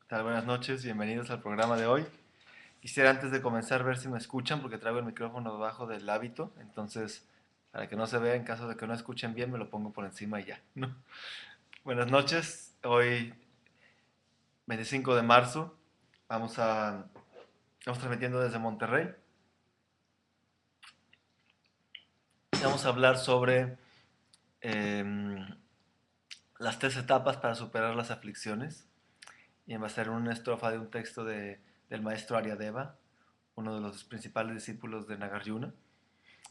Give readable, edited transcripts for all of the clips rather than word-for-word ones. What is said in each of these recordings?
Tal? Buenas noches, bienvenidos al programa de hoy. Quisiera antes de comenzar ver si me escuchan porque traigo el micrófono debajo del hábito, entonces para que no se vea en caso de que no escuchen bien me lo pongo por encima y ya, ¿no? Buenas noches, hoy 25 de marzo vamos a estamos transmitiendo desde Monterrey. Vamos a hablar sobre eh, las tres etapas para superar las aflicciones y va a ser una estrofa de un texto del maestro Aryadeva, uno de los principales discípulos de Nagarjuna.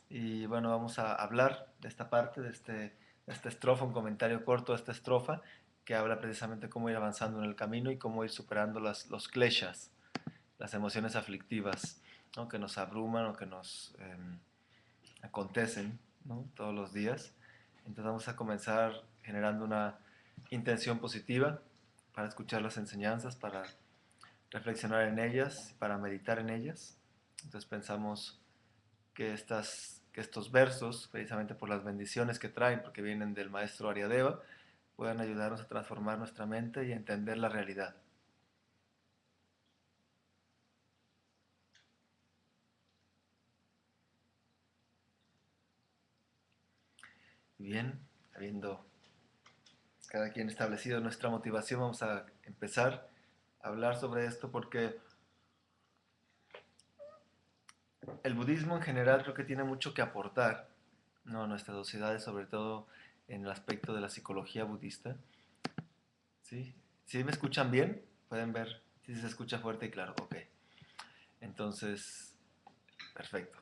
Y bueno, vamos a hablar de esta parte, de esta estrofa, un comentario corto de esta estrofa, que habla precisamente cómo ir avanzando en el camino y cómo ir superando los kleshas, las emociones aflictivas, ¿no? Que nos abruman o que nos acontecen, ¿no? Todos los días. Entonces vamos a comenzar generando una intención positiva para escuchar las enseñanzas, para reflexionar en ellas, para meditar en ellas. Entonces pensamos que estos versos, precisamente por las bendiciones que traen, porque vienen del maestro Aryadeva, puedan ayudarnos a transformar nuestra mente y a entender la realidad. Bien, habiendo cada quien establecido nuestra motivación, vamos a empezar a hablar sobre esto porque el budismo en general creo que tiene mucho que aportar, ¿no? A nuestras sociedades, sobre todo en el aspecto de la psicología budista. ¿Sí? ¿Sí me escuchan bien? Pueden ver si se escucha fuerte y claro. Ok. Entonces, perfecto.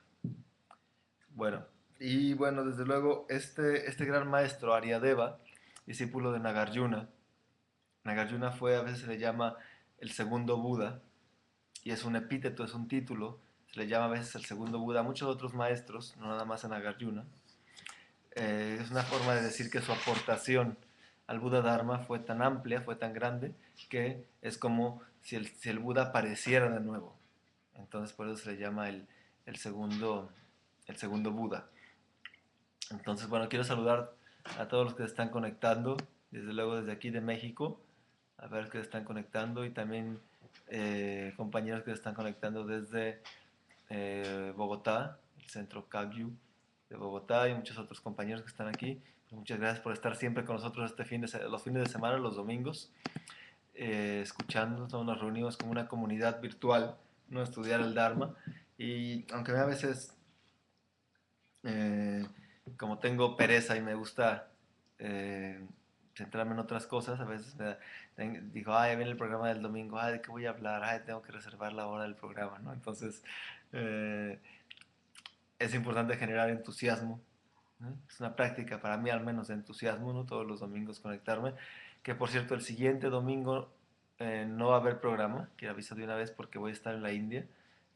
Bueno, y bueno, desde luego, este gran maestro, Aryadeva, discípulo de Nagarjuna, Nagarjuna fue, a veces se le llama el segundo Buda, y es un epíteto, es un título, se le llama a veces el segundo Buda a muchos otros maestros, no nada más a Nagarjuna. Es una forma de decir que su aportación al Buda Dharma fue tan amplia, fue tan grande, que es como si el Buda apareciera de nuevo. Entonces por eso se le llama el segundo, el segundo Buda. Entonces, bueno, quiero saludar a todos los que se están conectando, desde luego desde aquí de México, a ver que se están conectando y también compañeros que se están conectando desde Bogotá, el centro Kagyu de Bogotá y muchos otros compañeros que están aquí. Muchas gracias por estar siempre con nosotros los fines de semana, los domingos, escuchando. Nos reunimos como una comunidad virtual, no estudiar el Dharma. Y aunque a veces eh, como tengo pereza y me gusta eh, centrarme en otras cosas, a veces digo, ay, viene el programa del domingo, ay, ¿de qué voy a hablar? Ay, tengo que reservar la hora del programa, ¿no? Entonces, eh, es importante generar entusiasmo, ¿no? Es una práctica para mí al menos de entusiasmo, ¿no? Todos los domingos conectarme, que por cierto, el siguiente domingo no va a haber programa, quiero avisar de una vez porque voy a estar en la India,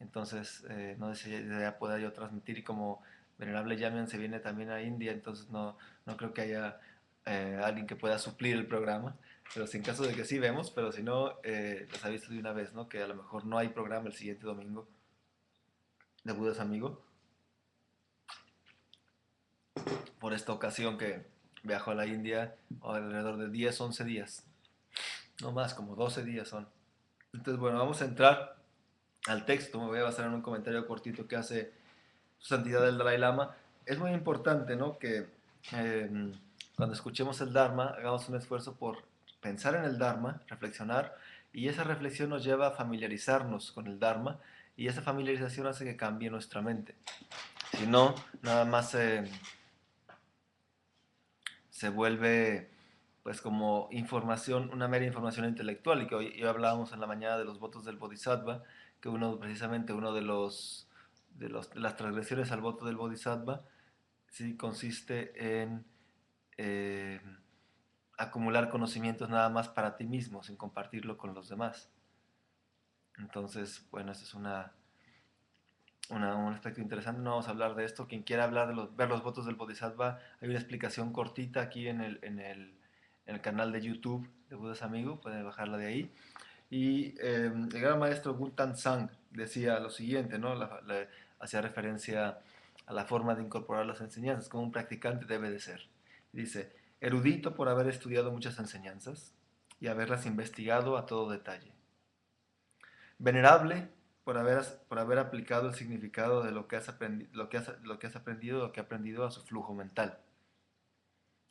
entonces no sé si ya pueda yo transmitir y como Venerable Yamian se viene también a India, entonces no creo que haya alguien que pueda suplir el programa, pero si en caso de que sí vemos, pero si no, les aviso de una vez, ¿no? Que a lo mejor no hay programa el siguiente domingo de Budas Amigo, por esta ocasión que viajo a la India alrededor de 10 11 días, no más, como 12 días son. Entonces, bueno, vamos a entrar al texto, me voy a basar en un comentario cortito que hace su santidad el Dalai Lama. Es muy importante, ¿no? Que cuando escuchemos el Dharma hagamos un esfuerzo por pensar en el Dharma, reflexionar, y esa reflexión nos lleva a familiarizarnos con el Dharma, y esa familiarización hace que cambie nuestra mente. Si no, nada más se vuelve pues como información, una mera información intelectual, y que hoy hablábamos en la mañana de los votos del Bodhisattva, que precisamente uno de las transgresiones al voto del Bodhisattva sí consiste en eh, acumular conocimientos nada más para ti mismo, sin compartirlo con los demás. Entonces, bueno, eso es un aspecto interesante. No vamos a hablar de esto. Quien quiera hablar ver los votos del Bodhisattva, hay una explicación cortita aquí en el canal de YouTube de Budas Amigo, pueden bajarla de ahí. Y el gran maestro Gultan Sang decía lo siguiente, ¿no? Hacía referencia a la forma de incorporar las enseñanzas, como un practicante debe de ser. Dice, erudito por haber estudiado muchas enseñanzas y haberlas investigado a todo detalle. Venerable por haber aplicado el significado de lo que has aprendido, lo que ha aprendido a su flujo mental.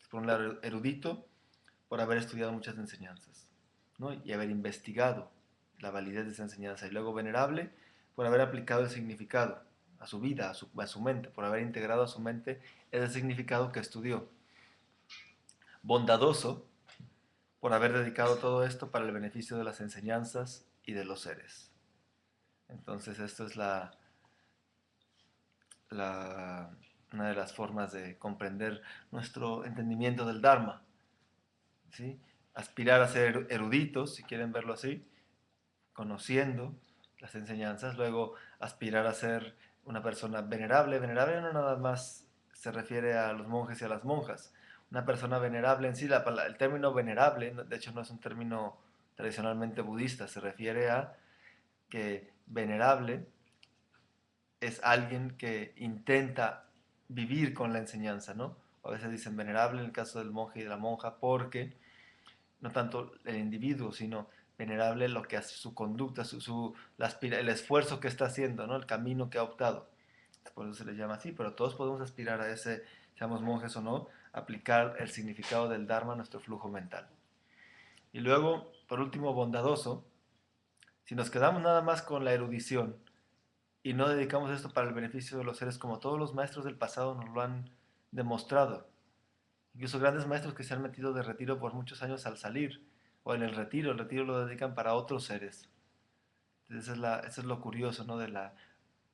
Por un lado, erudito por haber estudiado muchas enseñanzas, ¿no? Y haber investigado la validez de esa enseñanza. Y luego venerable por haber aplicado el significado a su vida, a su mente, por haber integrado a su mente ese significado que estudió. Bondadoso por haber dedicado todo esto para el beneficio de las enseñanzas y de los seres. Entonces, esto es la, una de las formas de comprender nuestro entendimiento del Dharma, ¿sí? Aspirar a ser eruditos, si quieren verlo así, conociendo las enseñanzas, luego aspirar a ser una persona venerable. Venerable no nada más se refiere a los monjes y a las monjas. Una persona venerable en sí, el término venerable, de hecho no es un término tradicionalmente budista, se refiere a que venerable es alguien que intenta vivir con la enseñanza, ¿no? A veces dicen venerable en el caso del monje y de la monja porque no tanto el individuo, sino venerable lo que hace su conducta, el esfuerzo que está haciendo, ¿no? El camino que ha optado. Por eso se les llama así, pero todos podemos aspirar a ese, seamos monjes o no, aplicar el significado del Dharma a nuestro flujo mental. Y luego, por último, bondadoso, si nos quedamos nada más con la erudición y no dedicamos esto para el beneficio de los seres como todos los maestros del pasado nos lo han demostrado, incluso grandes maestros que se han metido de retiro por muchos años al salir, o en el retiro lo dedican para otros seres. Entonces eso es lo curioso, ¿no? De la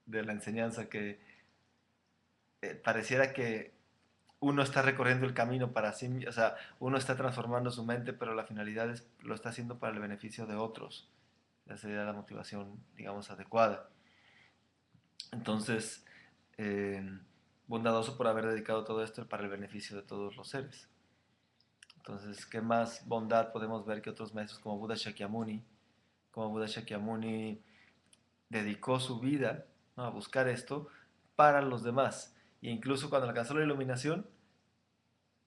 enseñanza, que pareciera que uno está recorriendo el camino para sí, o sea, uno está transformando su mente, pero la finalidad es, lo está haciendo para el beneficio de otros. Esa sería la motivación, digamos, adecuada. Entonces, eh, bondadoso por haber dedicado todo esto para el beneficio de todos los seres. Entonces, ¿qué más bondad podemos ver que otros maestros como Buda Shakyamuni? Como Buda Shakyamuni dedicó su vida, ¿no?, a buscar esto para los demás. E incluso cuando alcanzó la iluminación,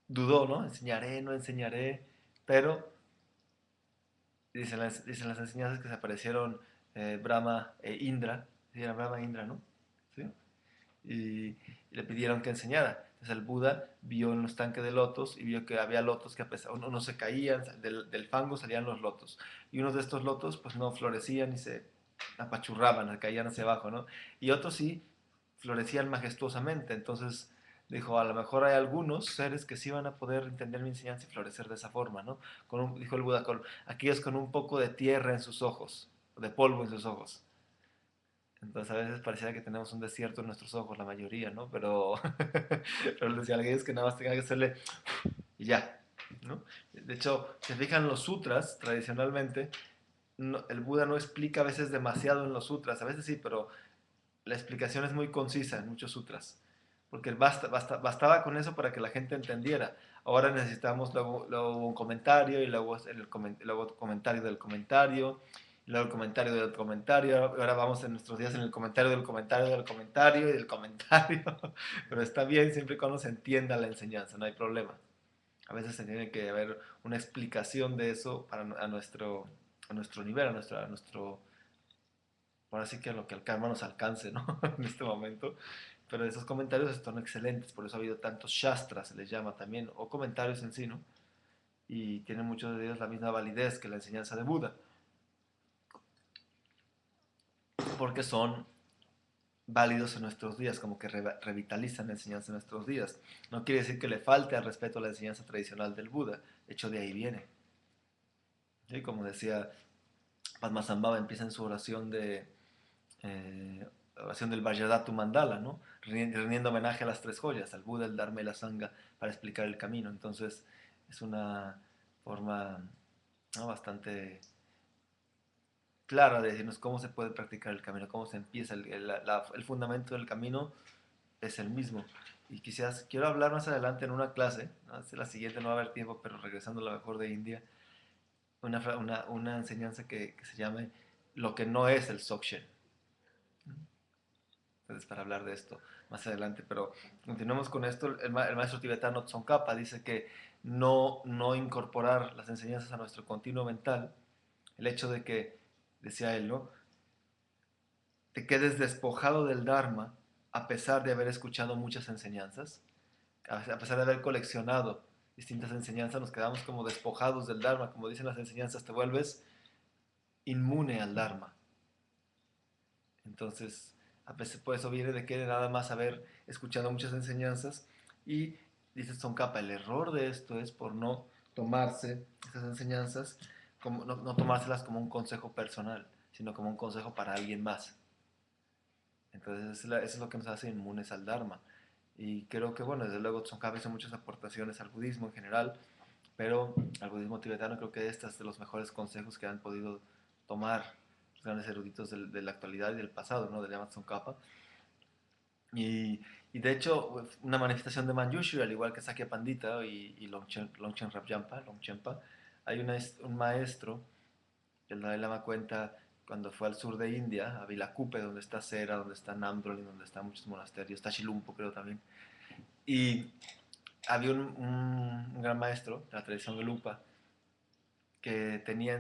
dudó, ¿no? Enseñaré, no enseñaré, pero dicen las enseñanzas que se aparecieron Brahma e Indra, ¿sí? Era Brahma e Indra, ¿no? ¿Sí? Y le pidieron que enseñara. Entonces el Buda vio en los tanques de lotos y vio que había lotos que a pesar, unos se caían, del fango salían los lotos. Y unos de estos lotos pues no florecían y se apachurraban, caían hacia abajo, ¿no? Y otros sí florecían majestuosamente. Entonces dijo, a lo mejor hay algunos seres que sí van a poder entender mi enseñanza y florecer de esa forma, ¿no? Dijo el Buda, con aquellos con un poco de tierra en sus ojos, de polvo en sus ojos. Entonces a veces pareciera que tenemos un desierto en nuestros ojos, la mayoría, ¿no? Pero, pero les decía, alguien es que nada más tenga que hacerle y ya, ¿no? De hecho, se fijan los sutras, tradicionalmente, el Buda no explica a veces demasiado en los sutras, a veces sí, pero la explicación es muy concisa en muchos sutras, porque bastaba con eso para que la gente entendiera. Ahora necesitamos luego un comentario y luego comentario del comentario, y luego el comentario del comentario. Ahora vamos en nuestros días en el comentario del comentario del comentario y del comentario. Pero está bien siempre y cuando se entienda la enseñanza, no hay problema. A veces se tiene que haber una explicación de eso a nuestro nivel, a nuestro ahora sí que a lo que el karma nos alcance, ¿no? En este momento. Pero esos comentarios están excelentes, por eso ha habido tantos shastras, se les llama también, o comentarios en sí, ¿no? Y tienen muchos de ellos la misma validez que la enseñanza de Buda, porque son válidos en nuestros días, como que revitalizan la enseñanza en nuestros días. No quiere decir que le falte al respeto a la enseñanza tradicional del Buda, de hecho de ahí viene. ¿Sí? Como decía Padmasambhava, empieza en su oración oración del Vajradhatu Mandala, ¿no? Rindiendo homenaje a las tres joyas, al Buda, el Dharma y la Sangha, para explicar el camino. Entonces, es una forma, ¿no?, bastante clara de decirnos cómo se puede practicar el camino, cómo se empieza. El fundamento del camino es el mismo. Y quizás quiero hablar más adelante en una clase, ¿no? La siguiente no va a haber tiempo, pero regresando a lo mejor de India, una enseñanza que se llame lo que no es el Sokshen. Entonces, para hablar de esto más adelante, pero continuamos con esto. El maestro tibetano Tsongkhapa dice que no incorporar las enseñanzas a nuestro continuo mental, el hecho de que, decía él, ¿no?, te quedes despojado del Dharma a pesar de haber escuchado muchas enseñanzas, a pesar de haber coleccionado distintas enseñanzas, nos quedamos como despojados del Dharma, como dicen las enseñanzas, te vuelves inmune al Dharma. Entonces, a veces por eso viene de que nada más haber escuchado muchas enseñanzas y dice Tsongkhapa, el error de esto es por no tomarse esas enseñanzas, como, no tomárselas como un consejo personal, sino como un consejo para alguien más. Entonces, eso es lo que nos hace inmunes al Dharma. Y creo que, bueno, desde luego Tsongkhapa hizo muchas aportaciones al budismo en general, pero al budismo tibetano creo que este es de los mejores consejos que han podido tomar los grandes eruditos de la actualidad y del pasado, ¿no? Del Lama Tsongkhapa. Y, y de hecho, una manifestación de Manjushri, al igual que Sakya Pandita y Longchen Rabjampa, Longchenpa, hay un maestro, el Dalai Lama cuenta cuando fue al sur de India, a Vilacupe, donde está Sera, donde está Namdrol, donde están muchos monasterios, está Shilumpo creo también. Y había un gran maestro de la tradición Gelugpa que tenía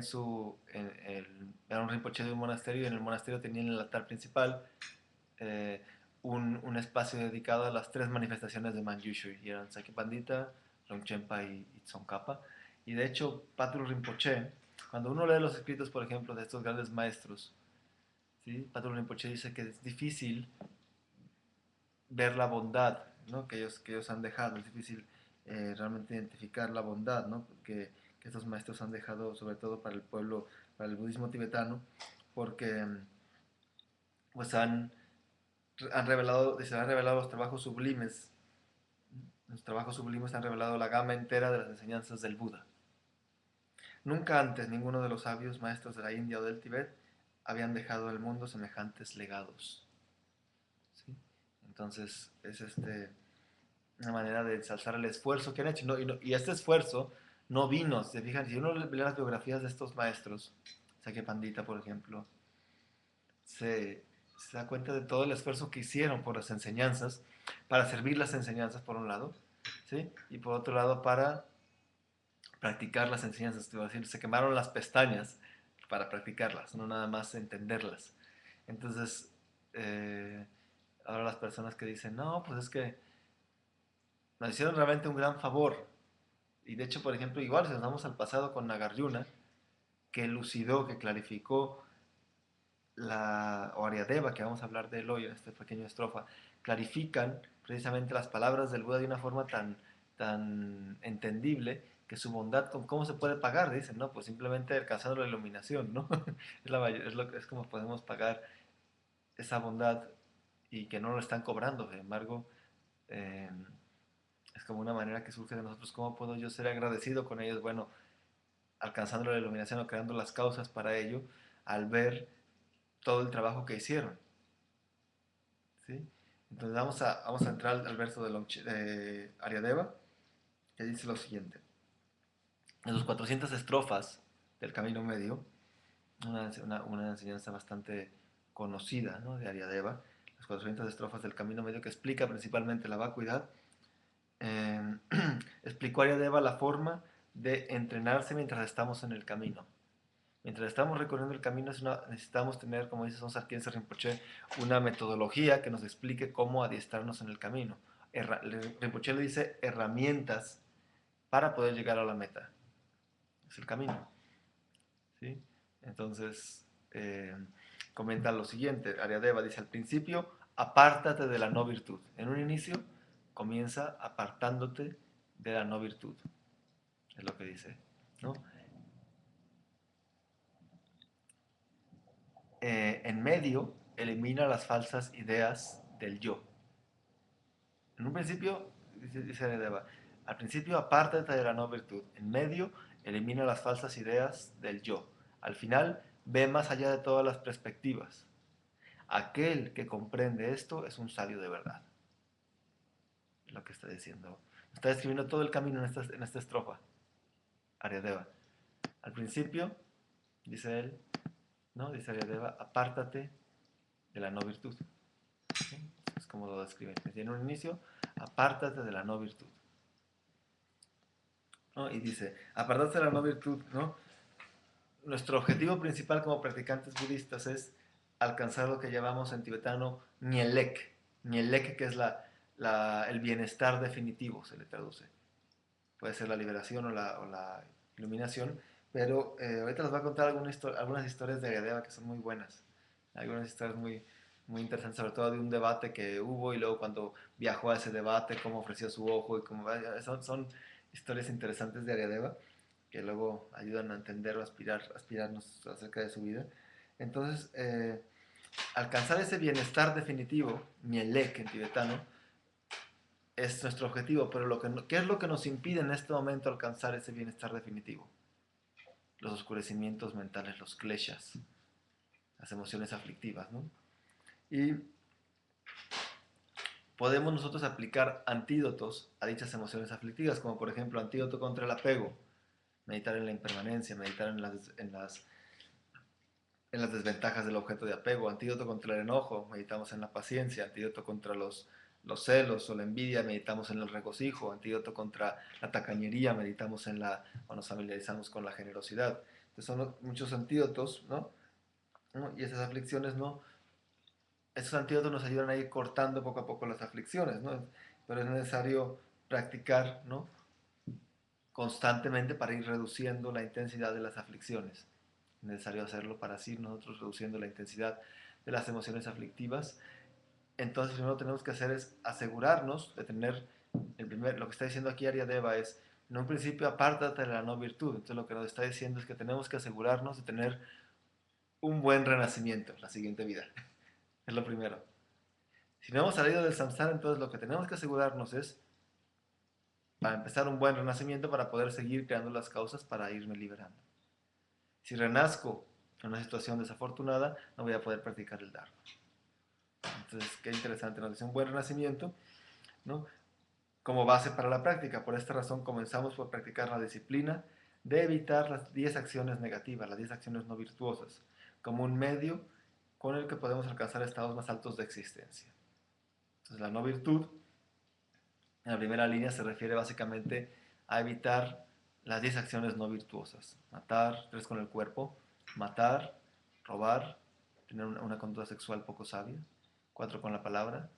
era un rinpoche de un monasterio y en el monasterio tenía en el altar principal eh, un espacio dedicado a las tres manifestaciones de Manjushri, y eran Sakya Pandita, Longchenpa y Tsongkhapa. Y de hecho, Patrul Rinpoche, cuando uno lee los escritos, por ejemplo, de estos grandes maestros, ¿sí? Patrul Rinpoche dice que es difícil ver la bondad, ¿no? Que ellos han dejado, es difícil realmente identificar la bondad, ¿no? Que estos maestros han dejado, sobre todo para el pueblo, para el budismo tibetano, porque pues se han revelado los trabajos sublimes. Los trabajos sublimes han revelado la gama entera de las enseñanzas del Buda. Nunca antes ninguno de los sabios maestros de la India o del Tíbet habían dejado al mundo semejantes legados. ¿Sí? Entonces es una manera de ensalzar el esfuerzo que han hecho. Y este esfuerzo no vino, se fijan, si uno lee las biografías de estos maestros, Sakya Pandita, por ejemplo, se da cuenta de todo el esfuerzo que hicieron por las enseñanzas, para servir las enseñanzas, por un lado, ¿sí? Y por otro lado, para practicar las enseñanzas, te voy a decir, se quemaron las pestañas para practicarlas, no nada más entenderlas. Entonces, eh, ahora las personas que dicen, no, pues es que nos hicieron realmente un gran favor. Y de hecho, por ejemplo, igual si nos vamos al pasado con Nagarjuna, que elucidó, que clarificó o Ariadeva, que vamos a hablar de él hoy en esta pequeña estrofa, clarifican precisamente las palabras del Buda de una forma tan entendible que su bondad, ¿cómo se puede pagar? Dicen, ¿no? Pues simplemente alcanzando la iluminación, ¿no? Es como podemos pagar esa bondad y que no lo están cobrando. Sin embargo, eh, es como una manera que surge de nosotros. ¿Cómo puedo yo ser agradecido con ellos? Bueno, alcanzando la iluminación o creando las causas para ello, al ver todo el trabajo que hicieron. ¿Sí? Entonces vamos a entrar al verso de Ariadeva, que dice lo siguiente. En sus 400 estrofas del Camino Medio, una enseñanza bastante conocida, ¿no?, de Ariadeva, las 400 estrofas del Camino Medio, que explica principalmente la vacuidad, eh, explicó Ariadeva la forma de entrenarse mientras estamos en el camino. Mientras estamos recorriendo el camino necesitamos tener, como dice Son Sarkén Rinpoche, una metodología que nos explique cómo adiestrarnos en el camino. Rinpoche le dice herramientas para poder llegar a la meta. Es el camino. ¿Sí? Entonces, comenta lo siguiente, Ariadeva dice, al principio, apártate de la no virtud. En un inicio, comienza apartándote de la no virtud. Es lo que dice, ¿no? En medio, elimina las falsas ideas del yo. En un principio, dice Ariadeva, al principio apártate de la no virtud. En medio, elimina las falsas ideas del yo. Al final, ve más allá de todas las perspectivas. Aquel que comprende esto es un sabio de verdad. Es lo que está diciendo. Está describiendo todo el camino en esta estrofa, Ariadeva. Al principio, dice él, ¿no? Dice Ariadeva, apártate de la no virtud. ¿Sí? Es como lo describe. En un inicio, apártate de la no virtud. ¿No? Y dice, apartarse de la no virtud, ¿no? Nuestro objetivo principal como practicantes budistas es alcanzar lo que llamamos en tibetano Nyelek. Nyelek, que es el bienestar definitivo, se le traduce. Puede ser la liberación o la iluminación, pero ahorita les voy a contar algunas historias de Agadeva que son muy buenas. Algunas historias muy interesantes, sobre todo de un debate que hubo y luego cuando viajó a ese debate, cómo ofreció su ojo y cómo... Son historias interesantes de Agadeva que luego ayudan a entender o aspirarnos acerca de su vida. Entonces, alcanzar ese bienestar definitivo, Mielek en tibetano, es nuestro objetivo, pero ¿qué es lo que nos impide en este momento alcanzar ese bienestar definitivo? Los oscurecimientos mentales, los kleshas, las emociones aflictivas, ¿no? Y podemos nosotros aplicar antídotos a dichas emociones aflictivas, como por ejemplo antídoto contra el apego, meditar en la impermanencia, meditar en las desventajas del objeto de apego, antídoto contra el enojo, meditamos en la paciencia, antídoto contra los celos o la envidia, meditamos en el regocijo, antídoto contra la tacañería, meditamos o nos familiarizamos con la generosidad. Entonces son muchos antídotos, ¿no? ¿No? Y esas aflicciones, ¿no? Esos antídotos nos ayudan a ir cortando poco a poco las aflicciones, ¿no? Pero es necesario practicar, ¿no? Constantemente para ir reduciendo la intensidad de las aflicciones. Es necesario hacerlo para así nosotros reduciendo la intensidad de las emociones aflictivas. Entonces, lo primero que tenemos que hacer es asegurarnos de tener lo que está diciendo aquí Aryadeva es, en un principio, apártate de la no virtud. Entonces, lo que nos está diciendo es que tenemos que asegurarnos de tener un buen renacimiento en la siguiente vida. Es lo primero. Si no hemos salido del samsara, entonces lo que tenemos que asegurarnos es, para empezar, un buen renacimiento para poder seguir creando las causas para irme liberando. Si renazco en una situación desafortunada, no voy a poder practicar el Dharma. Entonces, qué interesante, nos dice un buen renacimiento, ¿no? Como base para la práctica. Por esta razón comenzamos por practicar la disciplina de evitar las 10 acciones negativas, las 10 acciones no virtuosas, como un medio con el que podemos alcanzar estados más altos de existencia. Entonces, la no virtud, en la primera línea, se refiere básicamente a evitar las 10 acciones no virtuosas. Matar, 3 con el cuerpo, matar, robar, tener una conducta sexual poco sabia, 4 con la palabra,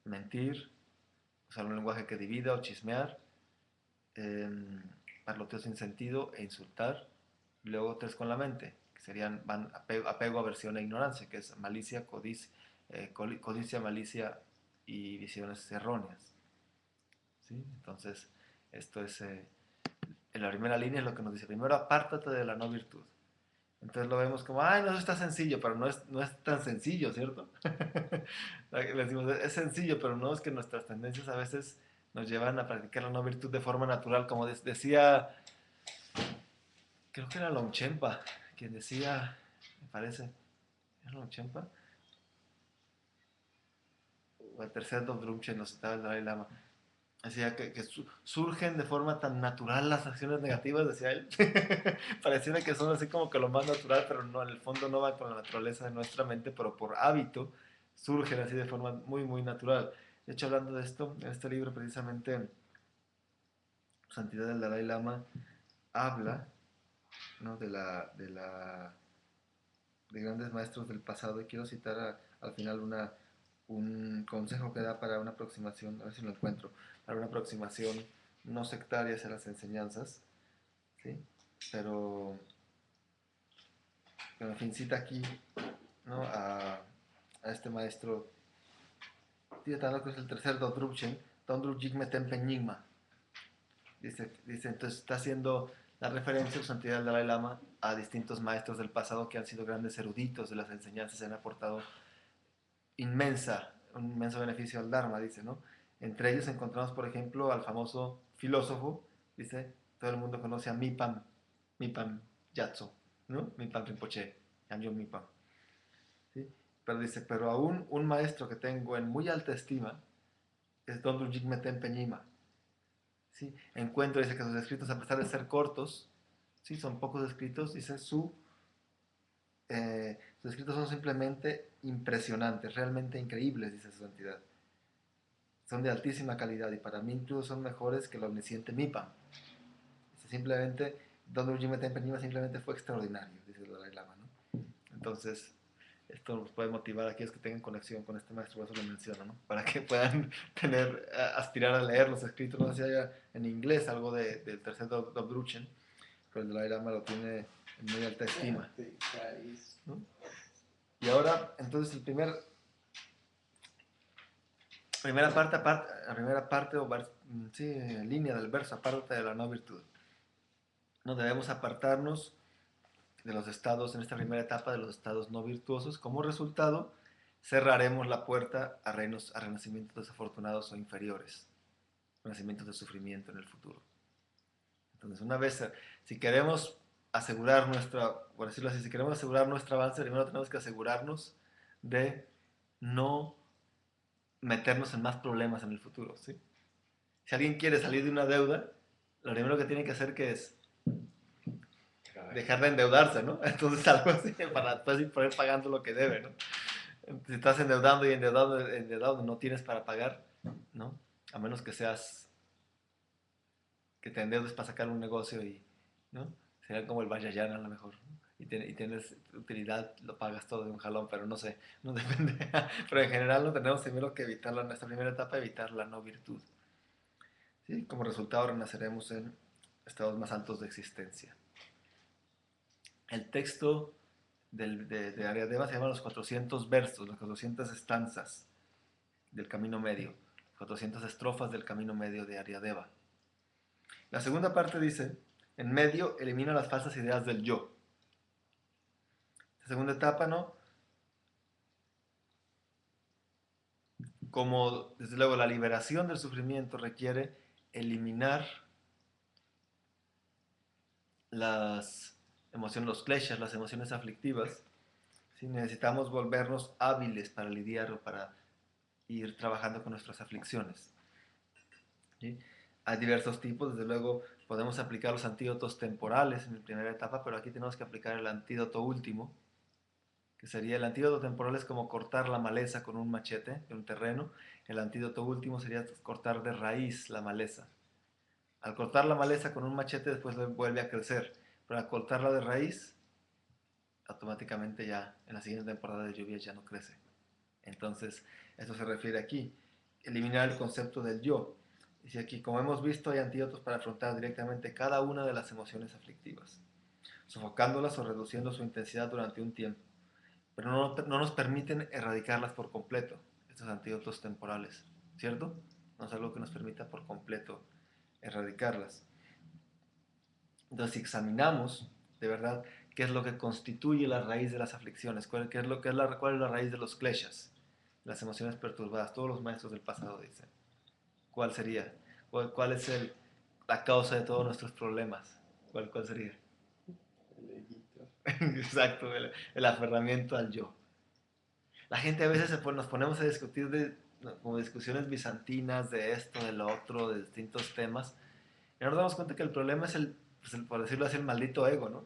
mentir, usar un lenguaje que divida o chismear, eh, parloteo sin sentido e insultar. Luego 3 con la mente, que serían apego, aversión e ignorancia, que es malicia, codicia, malicia y visiones erróneas. ¿Sí? Entonces, esto es, en la primera línea es lo que nos dice, primero apártate de la no virtud. Entonces lo vemos como, ay, no, eso está sencillo, pero no es tan sencillo, ¿cierto? Le decimos, es sencillo, pero no, es que nuestras tendencias a veces nos llevan a practicar la no virtud de forma natural, como decía, creo que era Longchenpa, quien decía, me parece, ¿era Longchenpa? O el tercer Drumchen, nos citaba el Dalai Lama. Decía que surgen de forma tan natural las acciones negativas, decía él. Pareciera que son así como que lo más natural, pero no, en el fondo no va con la naturaleza de nuestra mente, pero por hábito surgen así de forma muy natural. De hecho, hablando de esto, en este libro precisamente, Santidad del Dalai Lama habla, ¿no? de grandes maestros del pasado, y quiero citar al final un consejo que da para una aproximación, a ver si lo encuentro, para una aproximación no sectaria hacia las enseñanzas, ¿sí? Pero en fin, cita aquí, ¿no? a este maestro tibetano que es el tercer Dodrupchen, Dondrup Jigme Tempe Nyingma. Dice, entonces está haciendo la referencia, su santidad del Dalai Lama, a distintos maestros del pasado que han sido grandes eruditos de las enseñanzas, han aportado un inmenso beneficio al Dharma, dice, ¿no? Entre ellos encontramos, por ejemplo, al famoso filósofo, dice, todo el mundo conoce a Mipam Yatso, ¿no? Mipam Rinpoche, Yamyo Mipam, ¿sí? Pero dice, pero aún un maestro que tengo en muy alta estima es Don Jigme Tempe Nyima, ¿sí? Encuentro, dice, que sus escritos, a pesar de ser cortos, ¿sí? Son pocos escritos, dice, sus escritos son simplemente impresionantes, realmente increíbles, dice su santidad. Son de altísima calidad y para mí incluso son mejores que el omnisciente Mipa. Simplemente, Don Urjime Tempe Nima simplemente fue extraordinario, dice el Dalai Lama, ¿no? Entonces, esto los puede motivar a aquellos que tengan conexión con este maestro, por eso lo menciono, ¿no? Para que puedan tener, aspirar a leer los escritos, no sé si haya en inglés algo del tercer Dobruchen, pero el Dalai Lama lo tiene en muy alta estima, ¿no? Y ahora, entonces, la primera parte sí, línea del verso, aparte de la no virtud. No debemos apartarnos de los estados, en esta primera etapa, de los estados no virtuosos. Como resultado, cerraremos la puerta a renacimientos desafortunados o inferiores, renacimientos de sufrimiento en el futuro. Entonces, una vez, si queremos asegurar por decirlo así, si queremos asegurar nuestro avance, primero tenemos que asegurarnos de no meternos en más problemas en el futuro, ¿sí? Si alguien quiere salir de una deuda, lo primero que tiene que hacer que es dejar de endeudarse, ¿no? Entonces algo así para después ir poder pagando lo que debe, ¿no? Si estás endeudando y endeudado no tienes para pagar, ¿no? A menos que que te endeudes para sacar un negocio y, ¿no? Sería como el Vajrayana a lo mejor, ¿no? Y tienes utilidad, lo pagas todo de un jalón, pero no sé, no depende. Pero en general no tenemos primero que evitar en esta primera etapa, evitar la no virtud. ¿Sí? Como resultado renaceremos en estados más altos de existencia. El texto de Aryadeva se llama los 400 versos, las 400 estanzas del Camino Medio, 400 estrofas del Camino Medio de Aryadeva. La segunda parte dice, en medio elimina las falsas ideas del yo. La segunda etapa, ¿no? Como desde luego la liberación del sufrimiento requiere eliminar las emociones, los kleshas, las emociones aflictivas. ¿Sí? Necesitamos volvernos hábiles para lidiar o para ir trabajando con nuestras aflicciones. ¿Sí? Hay diversos tipos, desde luego podemos aplicar los antídotos temporales en la primera etapa, pero aquí tenemos que aplicar el antídoto último, que sería el antídoto temporal es como cortar la maleza con un machete de un terreno, el antídoto último sería cortar de raíz la maleza. Al cortar la maleza con un machete después vuelve a crecer, pero al cortarla de raíz, automáticamente ya en la siguiente temporada de lluvias ya no crece. Entonces, esto se refiere aquí, eliminar el concepto del yo. Dice aquí, como hemos visto, hay antídotos para afrontar directamente cada una de las emociones aflictivas, sofocándolas o reduciendo su intensidad durante un tiempo, pero no nos permiten erradicarlas por completo, estos antídotos temporales, ¿cierto? No es algo que nos permita por completo erradicarlas. Entonces, si examinamos de verdad qué es lo que constituye la raíz de las aflicciones, cuál es la raíz de los kleshas, las emociones perturbadas, todos los maestros del pasado dicen, ¿cuál sería? ¿Cuál es la causa de todos nuestros problemas? ¿Cuál sería? El eguito. Exacto, el aferramiento al yo. La gente a veces nos ponemos a discutir como discusiones bizantinas de esto, de lo otro, de distintos temas, y nos damos cuenta que el problema es por decirlo así, el maldito ego, ¿no?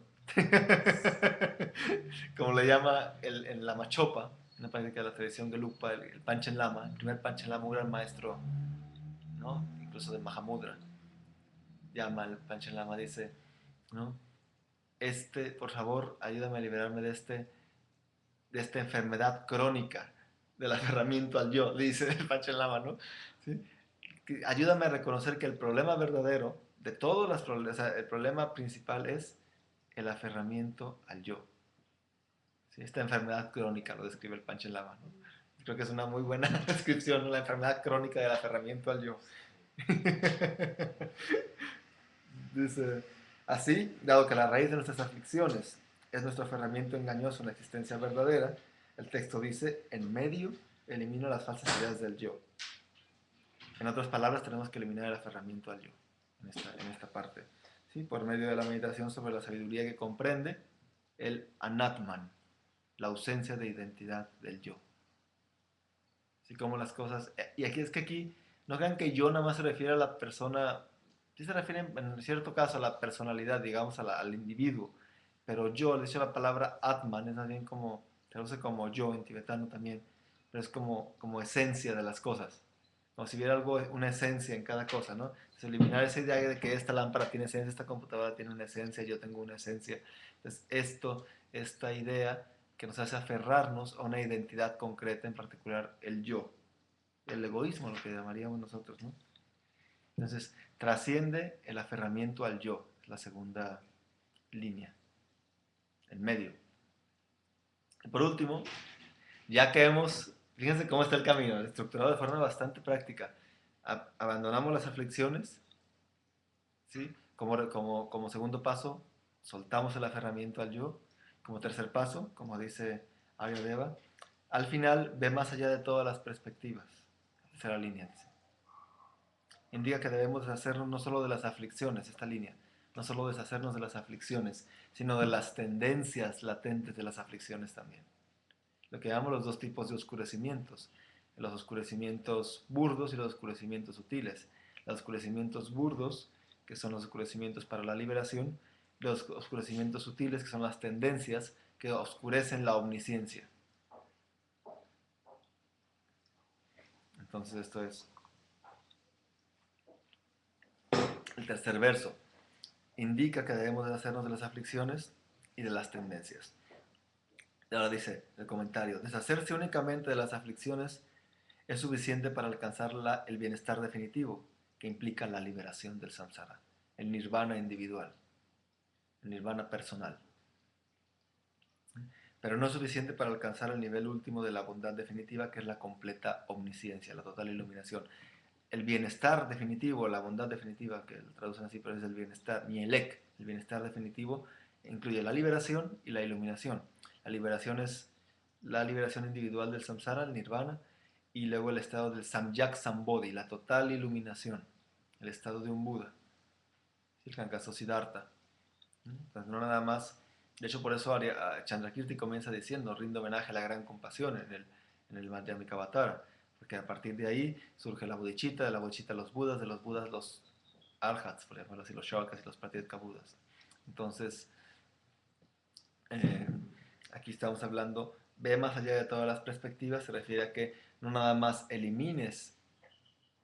Como le llama en la Machopa, una práctica de la tradición Gelugpa, el Panchen Lama, el primer Panchen Lama, un gran maestro, ¿no? Incluso de Mahamudra, llama al Panchen Lama, dice, ¿no? Por favor, ayúdame a liberarme de esta enfermedad crónica del aferramiento al yo, dice el Panchen Lama, ¿no? ¿Sí? Ayúdame a reconocer que el problema verdadero de todos los problemas, o sea, el problema principal es el aferramiento al yo. ¿Sí? Esta enfermedad crónica lo describe el Panchen Lama, ¿no? Creo que es una muy buena descripción, ¿no? La enfermedad crónica del aferramiento al yo. Dice, así, dado que la raíz de nuestras aflicciones es nuestro aferramiento engañoso en la existencia verdadera, el texto dice, en medio elimina las falsas ideas del yo. En otras palabras, tenemos que eliminar el aferramiento al yo en esta parte. ¿Sí? Por medio de la meditación sobre la sabiduría que comprende el anatman, la ausencia de identidad del yo. Así como las cosas... Y aquí es que aquí, no crean que yo nada más se refiere a la persona, sí se refiere en cierto caso a la personalidad, digamos, al individuo, pero yo, de hecho la palabra atman es más bien como, se traduce como yo en tibetano también, pero es como esencia de las cosas, como si hubiera algo, una esencia en cada cosa, ¿no? Entonces, eliminar esa idea de que esta lámpara tiene esencia, esta computadora tiene una esencia, yo tengo una esencia. Entonces, esta idea que nos hace aferrarnos a una identidad concreta, en particular el yo, el egoísmo, lo que llamaríamos nosotros, ¿no? Entonces, trasciende el aferramiento al yo, es la segunda línea, el medio. Y por último, ya que hemos, fíjense cómo está el camino, estructurado de forma bastante práctica. Abandonamos las aflicciones, ¿sí? Como segundo paso, soltamos el aferramiento al yo. Como tercer paso, como dice Aryadeva, al final ve más allá de todas las perspectivas. Tercera línea, dice. Indica que debemos deshacernos no solo de las aflicciones, esta línea, no solo deshacernos de las aflicciones, sino de las tendencias latentes de las aflicciones también. Lo que llamamos los dos tipos de oscurecimientos, los oscurecimientos burdos y los oscurecimientos sutiles. Los oscurecimientos burdos, que son los oscurecimientos para la liberación, los oscurecimientos sutiles, que son las tendencias que oscurecen la omnisciencia. Entonces esto es el tercer verso. Indica que debemos deshacernos de las aflicciones y de las tendencias. Y ahora dice el comentario, deshacerse únicamente de las aflicciones es suficiente para alcanzar el bienestar definitivo, que implica la liberación del samsara, el nirvana individual, el nirvana personal. Pero no es suficiente para alcanzar el nivel último de la bondad definitiva, que es la completa omnisciencia, la total iluminación. El bienestar definitivo, la bondad definitiva, que lo traducen así, pero es el bienestar, Mielek, el bienestar definitivo, incluye la liberación y la iluminación. La liberación es la liberación individual del samsara, el nirvana, y luego el estado del samyak sambodhi, la total iluminación, el estado de un Buda, el Kankaso Siddhartha. Entonces, no nada más, de hecho por eso Chandrakirti comienza diciendo, rindo homenaje a la gran compasión en el Madhyamika Avatara, porque a partir de ahí surge la bodhicitta, de la bodhicitta los budas, de los budas los arhats, por ejemplo, así los shavakas y los pratyeka budas. Entonces, eh, aquí estamos hablando, ve más allá de todas las perspectivas, se refiere a que no nada más elimines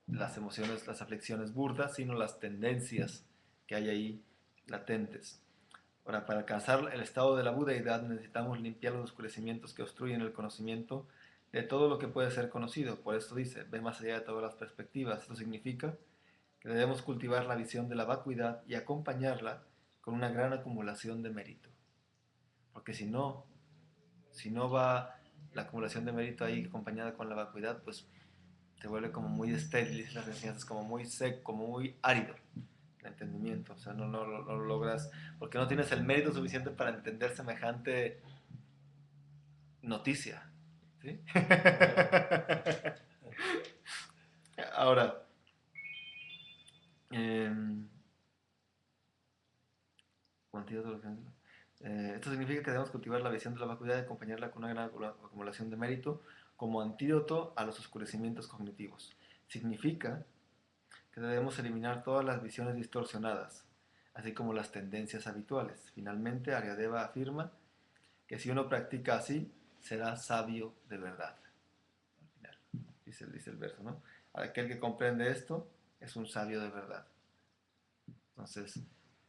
las emociones, las aflicciones burdas, sino las tendencias que hay ahí latentes. Ahora, para alcanzar el estado de la budeidad necesitamos limpiar los oscurecimientos que obstruyen el conocimiento de todo lo que puede ser conocido. Por esto dice, ve más allá de todas las perspectivas. Esto significa que debemos cultivar la visión de la vacuidad y acompañarla con una gran acumulación de mérito. Porque si no va la acumulación de mérito ahí acompañada con la vacuidad, pues se vuelve como muy estéril las enseñanzas, como muy seco, como muy árido el entendimiento. O sea, no lo logras, porque no tienes el mérito suficiente para entender semejante noticia. ¿Sí? Ahora, eh, esto significa que debemos cultivar la visión de la vacuidad y acompañarla con una gran acumulación de mérito como antídoto a los oscurecimientos cognitivos. Significa que debemos eliminar todas las visiones distorsionadas, así como las tendencias habituales. Finalmente, Aryadeva afirma que si uno practica así, será sabio de verdad. Al final, dice el verso, ¿no? Aquel que comprende esto es un sabio de verdad. Entonces,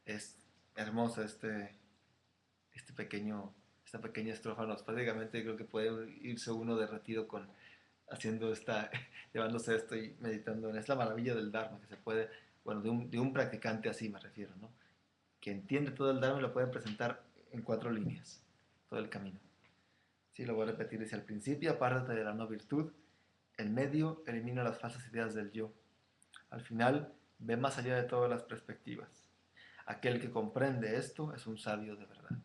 es hermoso esta pequeña estrofa. Nos prácticamente creo que puede irse uno derretido con haciendo llevándose esto y meditando en. Es la maravilla del Dharma, que se puede, bueno, de un practicante así me refiero, ¿no? Que entiende todo el Dharma y lo puede presentar en 4 líneas, todo el camino. Sí, lo voy a repetir. Dice, al principio, apártate de la no virtud. El medio, elimina las falsas ideas del yo. Al final, ve más allá de todas las perspectivas. Aquel que comprende esto es un sabio de verdad.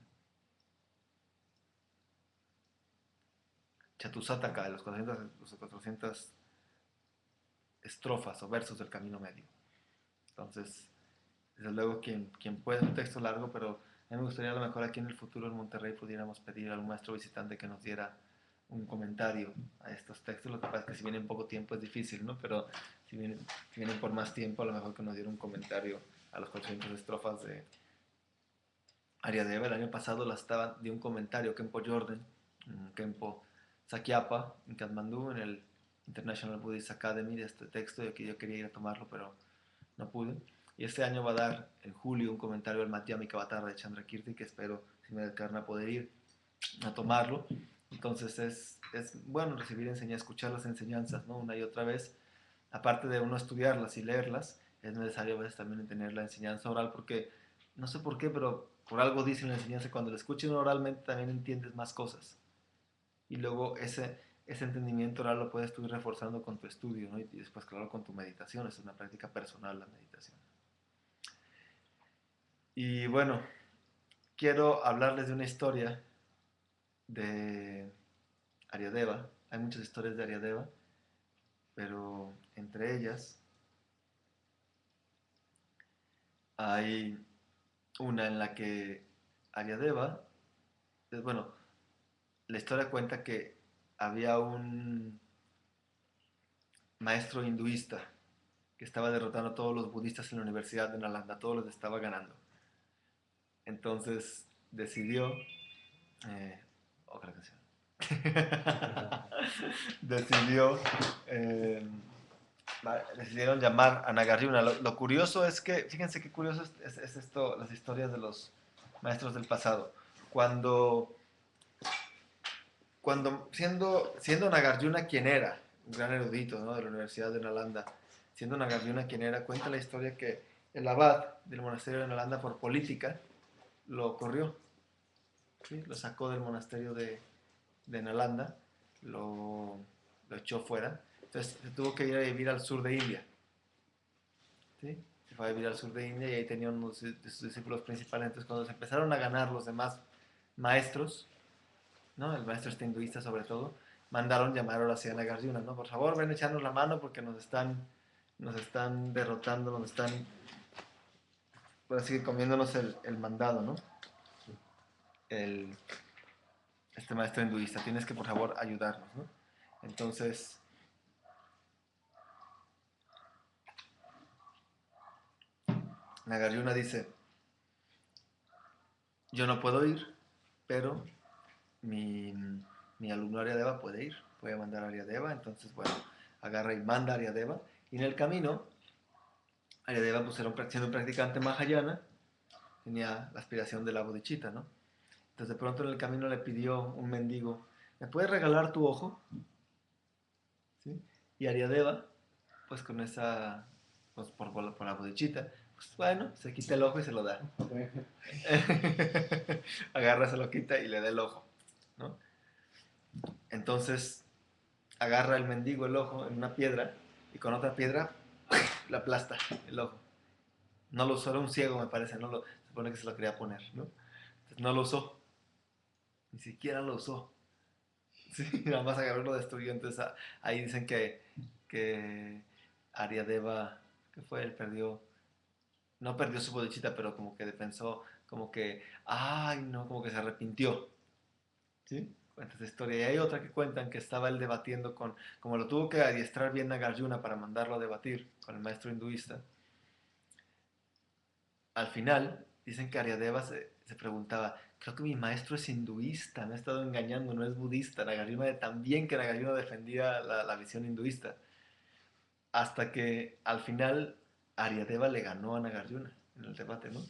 Chatusataka, de los 400 estrofas o versos del camino medio. Entonces, desde luego, quien puede, es un texto largo, pero a mí me gustaría a lo mejor aquí en el futuro en Monterrey pudiéramos pedir a algún maestro visitante que nos diera un comentario a estos textos. Lo que pasa es que si viene en poco tiempo es difícil, ¿no? Pero si vienen por más tiempo, a lo mejor que nos diera un comentario a los 400 estrofas de Aryadeva. El año pasado di un comentario Kempo Jordan, Kempo Sakyapa, en Kathmandú, en el International Buddhist Academy, de este texto, y que yo quería ir a tomarlo, pero no pude. Y este año va a dar en julio un comentario al Madhyamika Avatara de Chandrakirti, que espero, si me da poder ir. a tomarlo. Entonces es bueno recibir enseñanzas, escuchar las enseñanzas, ¿no? Una y otra vez. Aparte de uno estudiarlas y leerlas, es necesario a veces también tener la enseñanza oral porque, no sé por qué, pero por algo dicen la enseñanza, cuando la escuchas oralmente también entiendes más cosas. Y luego ese entendimiento oral lo puedes tú ir reforzando con tu estudio, ¿no? Y después, claro, con tu meditación. Es una práctica personal la meditación. Y bueno, quiero hablarles de una historia de Aryadeva. Hay muchas historias de Aryadeva, pero entre ellas hay una en la que Aryadeva, bueno, la historia cuenta que había un maestro hinduista que estaba derrotando a todos los budistas en la Universidad de Nalanda, todos los estaba ganando. Entonces decidió, eh, otra canción, decidió, eh, decidieron llamar a Nagarjuna. Lo curioso es que, fíjense qué curioso es esto, las historias de los maestros del pasado. Cuando, cuando siendo Nagarjuna quien era, un gran erudito, ¿no? De la Universidad de Nalanda, siendo Nagarjuna quien era, cuenta la historia que el abad del monasterio de Nalanda por política lo corrió, ¿sí? Lo sacó del monasterio de Nalanda, lo echó fuera. Entonces se tuvo que ir a vivir al sur de India. ¿Sí? Se fue a vivir al sur de India y ahí tenía unos de sus discípulos principales. Entonces cuando se empezaron a ganar los demás maestros, ¿no? El maestro este hinduista sobre todo, mandaron llamar ahora sí a Nagarjuna, ¿no? Por favor, ven a echarnos la mano porque nos están derrotando, nos están, por así comiéndonos el mandado, ¿no? El, este maestro hinduista, tienes que por favor ayudarnos, ¿no? Entonces, Nagarjuna dice, yo no puedo ir, pero mi, mi alumno Aryadeva puede ir, puede mandar a Aryadeva, entonces, bueno, agarra y manda a Aryadeva, y en el camino, Aryadeva, pues, siendo un practicante mahayana, tenía la aspiración de la bodhicitta, ¿no? Entonces, de pronto en el camino le pidió un mendigo, ¿me puedes regalar tu ojo? ¿Sí? Y Aryadeva, pues, con esa, pues, por la bodhicitta, pues, bueno, se quita el ojo y se lo da. Agarra, se lo quita y le da el ojo, ¿no? Entonces agarra el mendigo el ojo en una piedra y con otra piedra le aplasta el ojo. No lo usó, era un ciego me parece, se supone que se lo quería poner, ¿no? Entonces no lo usó, ni siquiera lo usó. Sí, nada más agarró y lo destruyó. Entonces ahí dicen que Aryadeva, que fue, él perdió, no perdió su bodichita, pero como que pensó, como que, ay, no, como que se arrepintió. ¿Sí? Cuenta esa historia. Y hay otra que cuentan que estaba él debatiendo como lo tuvo que adiestrar bien Nagarjuna para mandarlo a debatir con el maestro hinduista. Al final, dicen que Aryadeva se preguntaba, creo que mi maestro es hinduista, me ha estado engañando, no es budista. Nagarjuna también que Nagarjuna defendía la visión hinduista. Hasta que al final Aryadeva le ganó a Nagarjuna en el debate, ¿no?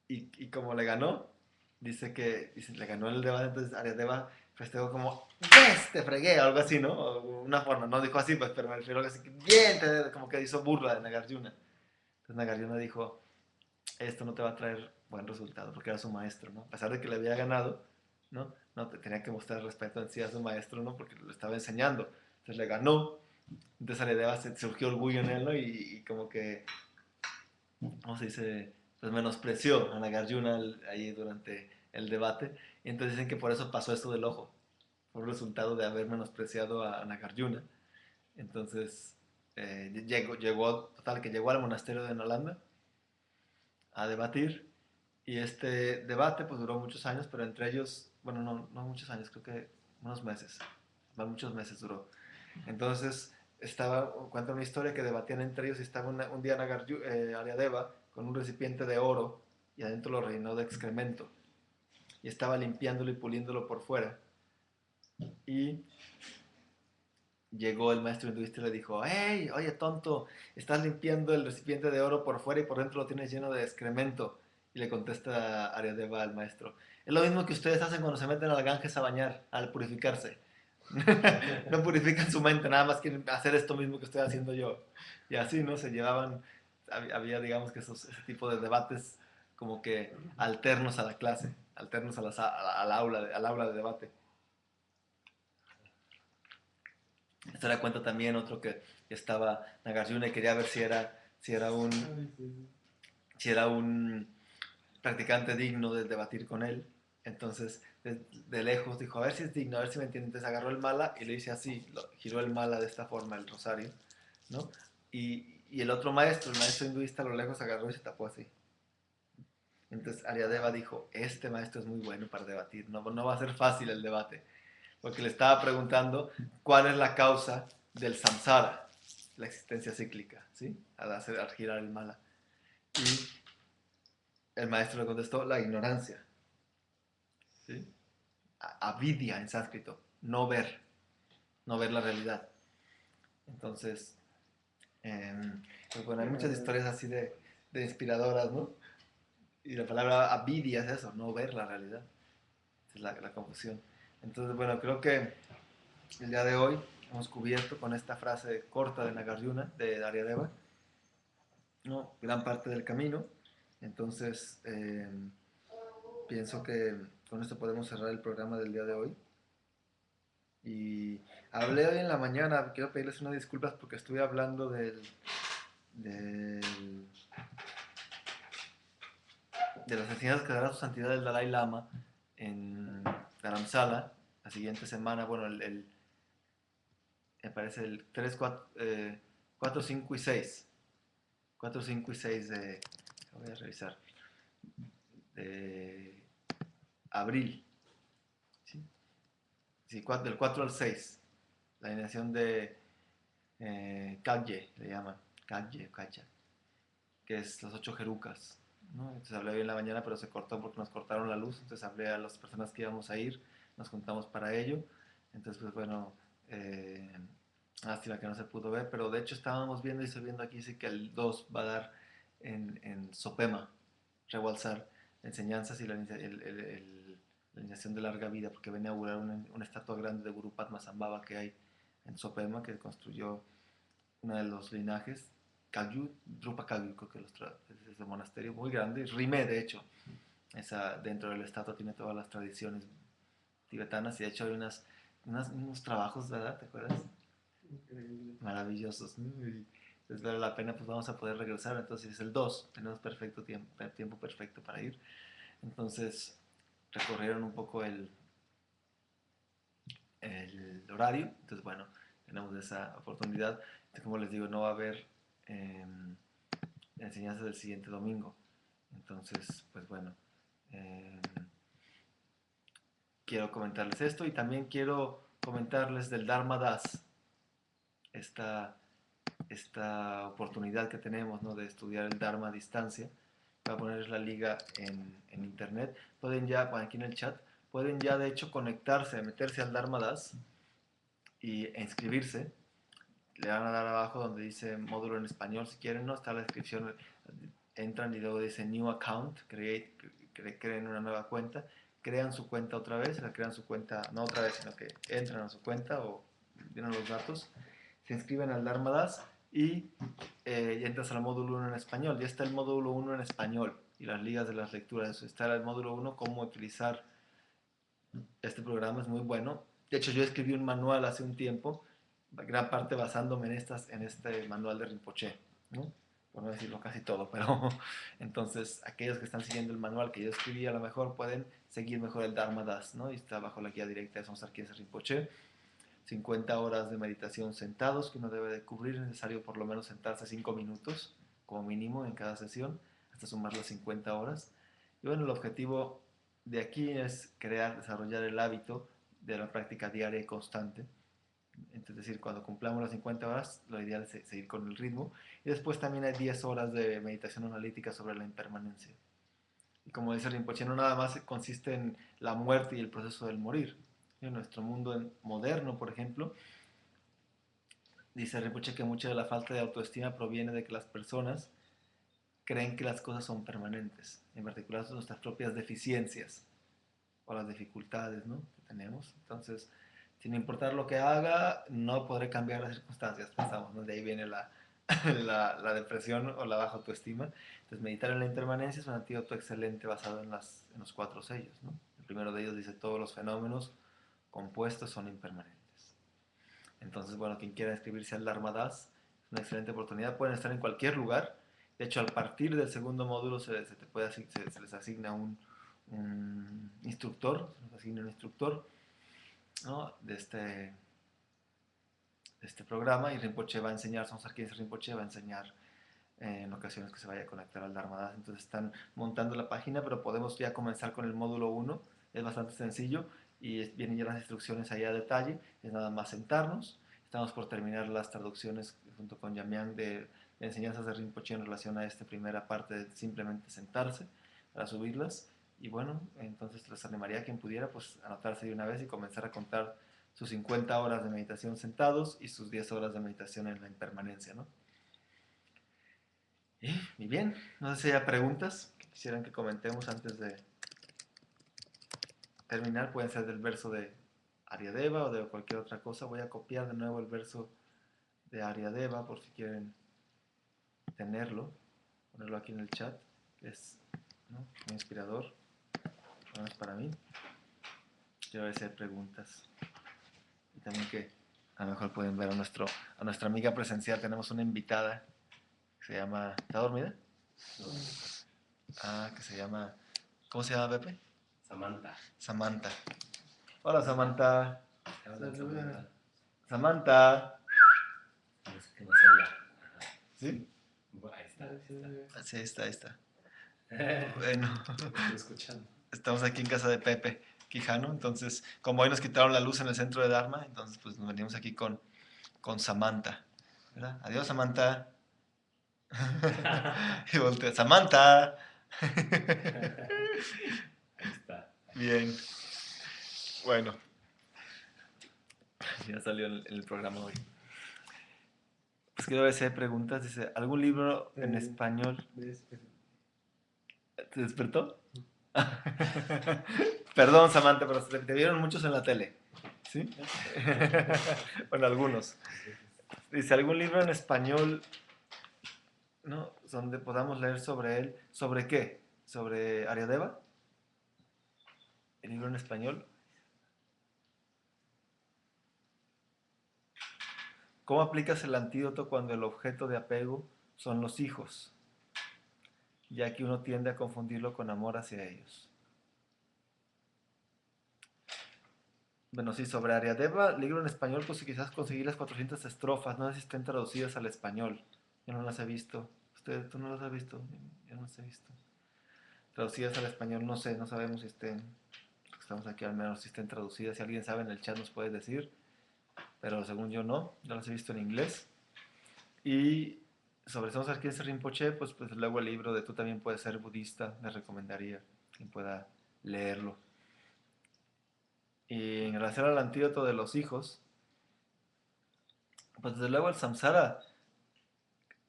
Y como le ganó, le ganó en el debate, entonces Aryadeva festejó como, ¡yes! Te fregué, algo así, ¿no? O una forma, no dijo así, pues, pero me refiero a algo así, bien, como que hizo burla de Nagarjuna. Entonces Nagarjuna dijo, esto no te va a traer buen resultado, porque era su maestro, ¿no? A pesar de que le había ganado, ¿no? No, tenía que mostrar respeto en sí a su maestro, ¿no? Porque lo estaba enseñando. Entonces le ganó, entonces Aryadeva surgió orgullo en él, ¿no? Y como que, ¿cómo se dice? Pues menospreció a Nagarjuna ahí durante el debate. Y entonces dicen que por eso pasó esto del ojo, por el resultado de haber menospreciado a Nagarjuna. Entonces, total, que llegó al monasterio de Nalanda a debatir. Y este debate pues duró muchos años, pero entre ellos, bueno, no muchos años, creo que unos meses, muchos meses duró. Entonces, cuenta una historia que debatían entre ellos y estaba un día Aryadeva con un recipiente de oro y adentro lo rellenó de excremento y estaba limpiándolo y puliéndolo por fuera. Y llegó el maestro hinduista y le dijo, hey, oye tonto, estás limpiando el recipiente de oro por fuera y por dentro lo tienes lleno de excremento. Y le contesta Aryadeva al maestro, Es lo mismo que ustedes hacen cuando se meten al Ganges a bañar, al purificarse. No purifican su mente, nada más quieren hacer esto mismo que estoy haciendo yo. Y así, ¿no? Se llevaban, había, digamos que ese tipo de debates como que alternos a la clase, alternos a al aula de debate. Esto era cuenta también otro que estaba Nagarjuna y quería ver si era un practicante digno de debatir con él. Entonces, de lejos dijo, a ver si es digno, a ver si me entiende. Entonces agarró el mala y le hice así, giró el mala de esta forma, el rosario, ¿no? Y el otro maestro, el maestro hinduista, a lo lejos agarró y se tapó así. Entonces Aryadeva dijo, este maestro es muy bueno para debatir, no va a ser fácil el debate, porque le estaba preguntando cuál es la causa del samsara, la existencia cíclica, ¿sí? Al girar el mala. Y el maestro le contestó, la ignorancia, ¿sí? Avidya en sánscrito, no ver la realidad. Entonces, pues bueno, hay muchas historias así de inspiradoras, ¿no? Y la palabra avidya es eso, no ver la realidad. Esa es la confusión. Entonces, bueno, creo que el día de hoy hemos cubierto con esta frase corta de Nagarjuna, de Aryadeva, ¿no? Gran parte del camino. Entonces, pienso que con esto podemos cerrar el programa del día de hoy. Y hablé hoy en la mañana, quiero pedirles unas disculpas porque estuve hablando del, de las enseñanzas que dará su santidad el Dalai Lama en Dharamsala la siguiente semana, bueno, me parece el 3, 4, 4, 5 y 6. 4, 5 y 6 voy a revisar, de abril, ¿sí? Sí, del 4 al 6, la alineación de Kagye, le llaman, Kagye, Kacha, que es los 8 jerucas, ¿no? Entonces hablé hoy en la mañana, pero se cortó porque nos cortaron la luz, entonces hablé a las personas que íbamos a ir, nos juntamos para ello, entonces pues bueno, lástima que no se pudo ver, pero de hecho estábamos viendo y estoy viendo aquí, sí que el 2 va a dar en Sopema, Rewalsar, enseñanzas y la iniciación de larga vida, porque viene a inaugurar una estatua grande de Guru Padmasambhava que hay en Sopema, que construyó uno de los linajes, Kagyu, Drupa Kagyu, creo que es ese monasterio muy grande, Rime de hecho, dentro de la estatua tiene todas las tradiciones tibetanas y de hecho hay unos trabajos, ¿verdad? ¿Te acuerdas? Increíble. Maravillosos, ¿no? Y entonces vale la pena, pues vamos a poder regresar, entonces es el 2 tenemos perfecto tiempo perfecto para ir, entonces recorrieron un poco el horario, entonces bueno, tenemos esa oportunidad, entonces, como les digo, no va a haber eh, enseñanza del siguiente domingo, entonces pues bueno, eh, quiero comentarles esto y también quiero comentarles del Dharma Das, esta oportunidad que tenemos, ¿no? De estudiar el Dharma a distancia. Voy a poner la liga en internet. Pueden ya, bueno, aquí en el chat, pueden ya de hecho conectarse, meterse al Dharma Das e inscribirse. Le van a dar abajo donde dice módulo en español, si quieren, ¿no? Está la descripción. Entran y luego dice New Account, creen una nueva cuenta, crean su cuenta otra vez, crean su cuenta, no otra vez, sino que entran a su cuenta o llenan los datos, se inscriben al Dharma Das y entras al módulo 1 en español. Ya está el módulo 1 en español y las ligas de las lecturas. Está el módulo 1, cómo utilizar este programa, es muy bueno. De hecho, yo escribí un manual hace un tiempo, gran parte basándome en este manual de Rinpoche, ¿no? Por no decirlo casi todo, pero entonces aquellos que están siguiendo el manual que yo escribí a lo mejor pueden seguir mejor el Dharma Das, ¿no? Y está bajo la guía directa de Samsar Kiesa Rinpoche. 50 horas de meditación sentados que uno debe de cubrir, es necesario por lo menos sentarse 5 minutos como mínimo en cada sesión, hasta sumar las 50 horas. Y bueno, el objetivo de aquí es desarrollar el hábito de la práctica diaria y constante. Es decir, cuando cumplamos las 50 horas, lo ideal es seguir con el ritmo. Y después también hay 10 horas de meditación analítica sobre la impermanencia. Y como dice Rinpoche, no nada más consiste en la muerte y el proceso del morir. En nuestro mundo moderno, por ejemplo, dice Rinpoche que mucha de la falta de autoestima proviene de que las personas creen que las cosas son permanentes, en particular nuestras propias deficiencias. o las dificultades, ¿no?, que tenemos. Entonces, sin importar lo que haga, no podré cambiar las circunstancias, pensamos, ¿no? De ahí viene la depresión o la baja autoestima. Entonces, meditar en la impermanencia es un antídoto excelente basado en los cuatro sellos, ¿no? El primero de ellos dice: todos los fenómenos compuestos son impermanentes. Entonces, bueno, quien quiera inscribirse al Dharma Das, es una excelente oportunidad. Pueden estar en cualquier lugar. De hecho, al partir del segundo módulo se les asigna un instructor, se les asigna un instructor, ¿no?, de este programa, y Rinpoche va a enseñar, Son Sarkis Rinpoche va a enseñar en ocasiones que se vaya a conectar al Dharma Das. Entonces están montando la página, pero podemos ya comenzar con el módulo uno. Es bastante sencillo y vienen ya las instrucciones ahí a detalle. Es nada más sentarnos. Estamos por terminar las traducciones junto con Yamián de enseñanzas de Rinpoche en relación a esta primera parte de simplemente sentarse para subirlas. Y bueno, entonces les animaría a quien pudiera pues anotarse de una vez y comenzar a contar sus 50 horas de meditación sentados y sus 10 horas de meditación en la impermanencia, ¿no? Y bien, no sé si hay preguntas que quisieran que comentemos antes de terminar. Pueden ser del verso de Aryadeva o de cualquier otra cosa. Voy a copiar de nuevo el verso de Aryadeva por si quieren tenerlo, ponerlo aquí en el chat, que es, ¿no?, muy inspirador, no es para mí. Quiero ver si hay preguntas. Y también que a lo mejor pueden ver a nuestra amiga presencial. Tenemos una invitada que se llama... ¿Está dormida? No, Ah, que se llama... ¿Cómo se llama, Pepe? Samantha. Samantha. Hola, Samantha. Hola, Samantha. Samantha. Que no se vea. ¿Sí? Ahí está, ahí está. Sí, ahí está. Bueno, Estoy escuchando. estamos aquí en casa de Pepe Quijano. Entonces, como hoy nos quitaron la luz en el centro de Dharma, entonces pues nos venimos aquí con Samantha, ¿verdad? Adiós, Samantha. Y voltea, Samantha. Ahí está. Bien. Bueno, ya salió en el programa hoy. Pues quiero ver si hay preguntas. Dice, ¿algún libro en español? ¿Te despertó? Perdón, Samantha, pero te vieron muchos en la tele. ¿Sí? Bueno, algunos. Dice, ¿algún libro en español, no, donde podamos leer sobre él? ¿Sobre qué? ¿Sobre Aryadeva? ¿El libro en español? ¿Cómo aplicas el antídoto cuando el objeto de apego son los hijos, ya que uno tiende a confundirlo con amor hacia ellos? Bueno, sí, sobre Aryadeva, libro en español, pues quizás conseguir las 400 estrofas, no sé si estén traducidas al español. Yo no las he visto. ¿Tú no las has visto? Yo no las he visto. Traducidas al español, no sé, no sabemos si estén, estamos aquí al menos, si estén traducidas. Si alguien sabe en el chat nos puede decir, pero según yo no, yo las he visto en inglés. Y sobre Son Sarkis Rinpoche, pues luego el libro de Tú también puedes ser budista, les recomendaría quien pueda leerlo. Y en relación al antídoto de los hijos, pues desde luego el samsara,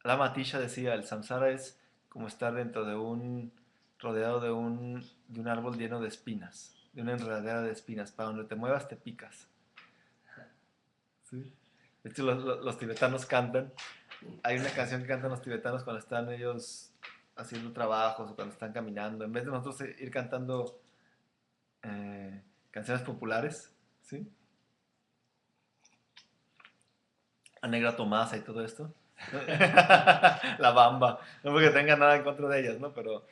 la Matisha decía, el samsara es como estar dentro de rodeado de un árbol lleno de espinas, de una enredadera de espinas. Para donde te muevas te picas. ¿Sí? De hecho, los tibetanos cantan. Hay una canción que cantan los tibetanos cuando están ellos haciendo trabajos o cuando están caminando. En vez de nosotros ir cantando canciones populares, ¿sí? A Negra Tomasa y todo esto. La Bamba. No porque tenga nada en contra de ellas, ¿no? Pero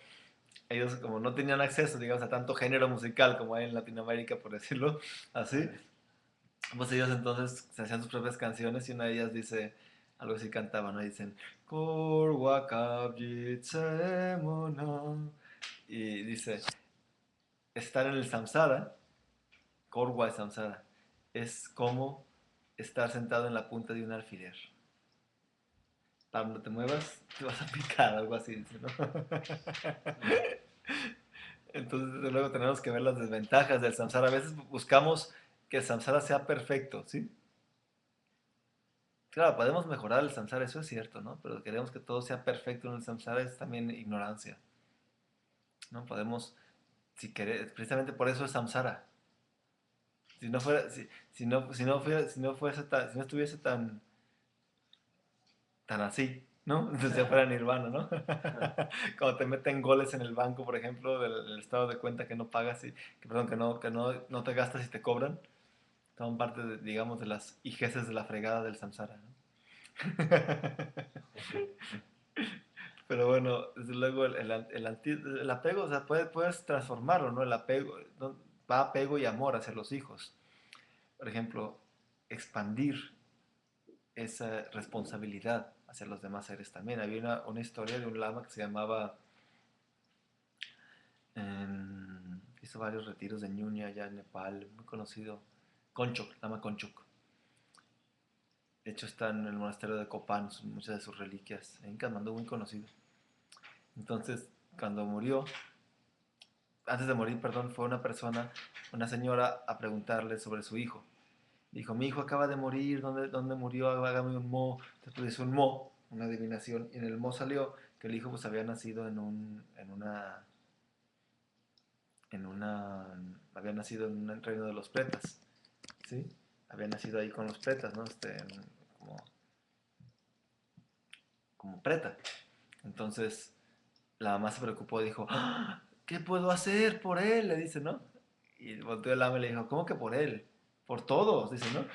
ellos como no tenían acceso, digamos, a tanto género musical como hay en Latinoamérica, por decirlo así, pues ellos entonces se hacían sus propias canciones y una de ellas dice, algo así cantaban, ¿no? Dicen, Korwakabjitsemona. Y dice, estar en el samsara, Korwa es samsara, es como estar sentado en la punta de un alfiler. Para donde te muevas, te vas a picar, algo así, dice, ¿no? Entonces, desde luego tenemos que ver las desventajas del samsara. A veces buscamos que el samsara sea perfecto, ¿sí? Claro, podemos mejorar el samsara, eso es cierto, ¿no? Pero queremos que todo sea perfecto en el samsara, es también ignorancia, ¿no? Podemos si querés, precisamente por eso es samsara. Si no fuera, si no fuese si no estuviese tan así, ¿no? Entonces ya fuera nirvana, ¿no? Cuando te meten goles en el banco, por ejemplo, del estado de cuenta que no pagas y, perdón, no te gastas y te cobran, son parte, digamos, de las hijeces de la fregada del samsara, ¿no? Pero bueno, desde luego el apego, o sea, puedes transformarlo, ¿no? El apego, ¿no? Va apego y amor hacia los hijos. Por ejemplo, expandir esa responsabilidad hacia los demás seres también. Había una historia de un lama que se llamaba, hizo varios retiros de Ñuña allá en Nepal, muy conocido, Konchuk, Lama Konchuk. De hecho está en el monasterio de Copán, muchas de sus reliquias, en Katmandú, muy conocido. Entonces, cuando murió, antes de morir, perdón, fue una señora, a preguntarle sobre su hijo. Dijo, mi hijo acaba de morir, ¿dónde murió? Hágame un mo. Después hizo un mo, una adivinación, y en el mo salió que el hijo pues había nacido había nacido en un reino de los pretas, ¿sí? Había nacido ahí con los pretas, ¿no? Como, como preta. Entonces, la mamá se preocupó y dijo, "¡Ah! ¿Qué puedo hacer por él?" Le dice, ¿no? Y volteó el ama y le dijo, ¿cómo que por él? Por todos, dice, ¿no?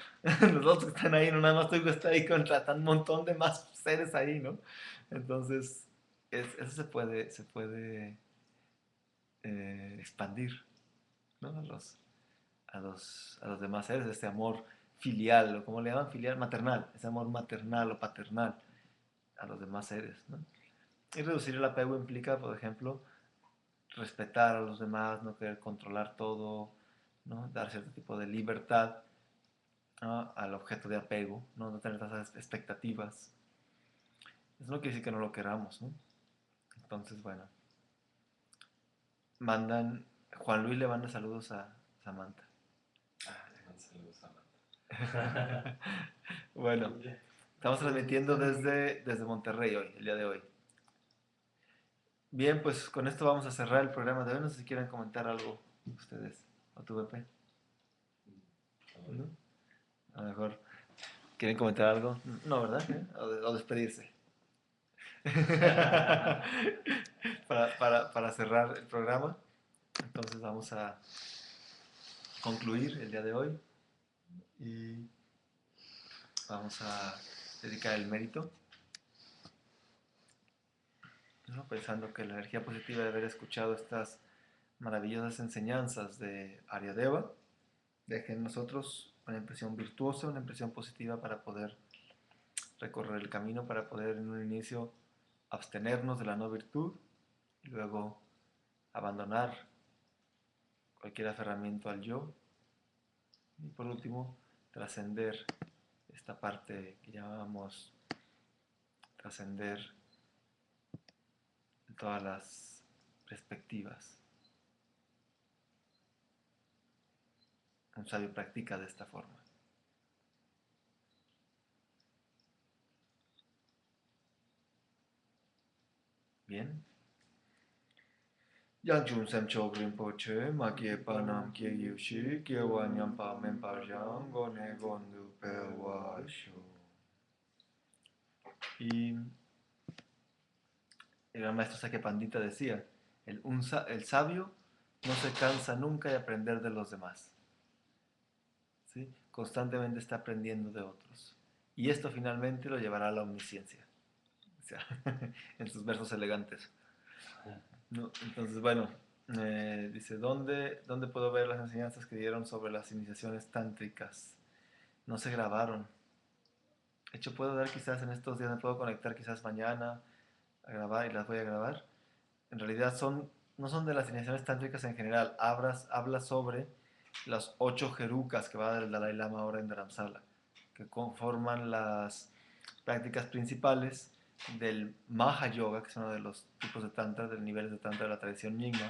Los otros que están ahí, no nada más tú que está ahí contra un montón de más seres ahí, ¿no? Entonces, eso se puede expandir, ¿no? A los demás seres, este amor filial, o como le llaman filial, maternal, ese amor maternal o paternal a los demás seres, ¿no? Y reducir el apego implica, por ejemplo, respetar a los demás, no querer controlar todo, ¿no? Dar cierto tipo de libertad, ¿no? Al objeto de apego, ¿no? No tener tantas expectativas. Eso no quiere decir que no lo queramos, ¿no? Entonces, bueno, Juan Luis le manda saludos a Samantha. Le mando saludos a Samantha. Bueno, estamos transmitiendo desde Monterrey hoy, el día de hoy. Bien, pues con esto vamos a cerrar el programa de hoy. No sé si quieren comentar algo ustedes o tu BP, ¿no? A lo mejor quieren comentar algo. No, ¿verdad? O despedirse. Para cerrar el programa. Entonces vamos a concluir el día de hoy y vamos a dedicar el mérito, ¿no? Pensando que la energía positiva de haber escuchado estas maravillosas enseñanzas de Aryadeva deje en nosotros una impresión virtuosa, una impresión positiva para poder recorrer el camino, para poder en un inicio abstenernos de la no virtud y luego abandonar cualquier aferramiento al yo y por último trascender esta parte que llamamos trascender en todas las perspectivas. Un sabio practica de esta forma. Bien. Yangchun Semcho Rinpoche, Makie Panam Kie Yushi, Kie Wanyam Pa Mempa Yang, Gone Gondu Pewa Shu. Y el gran maestro Saque Pandita decía, el sabio no se cansa nunca de aprender de los demás, ¿sí? Constantemente está aprendiendo de otros. Y esto finalmente lo llevará a la omnisciencia, o sea, en sus versos elegantes. ¿No? Entonces, bueno, dice, ¿dónde puedo ver las enseñanzas que dieron sobre las iniciaciones tántricas? No se grabaron. De hecho, puedo dar quizás en estos días, me puedo conectar quizás mañana a grabar y las voy a grabar. En realidad no son de las iniciaciones tántricas en general, habla sobre las 8 jerukas que va a dar el Dalai Lama ahora en Dharamsala, que conforman las prácticas principales del Maha Yoga, que es uno de los tipos de tantra, de niveles de tantra de la tradición Nyingma,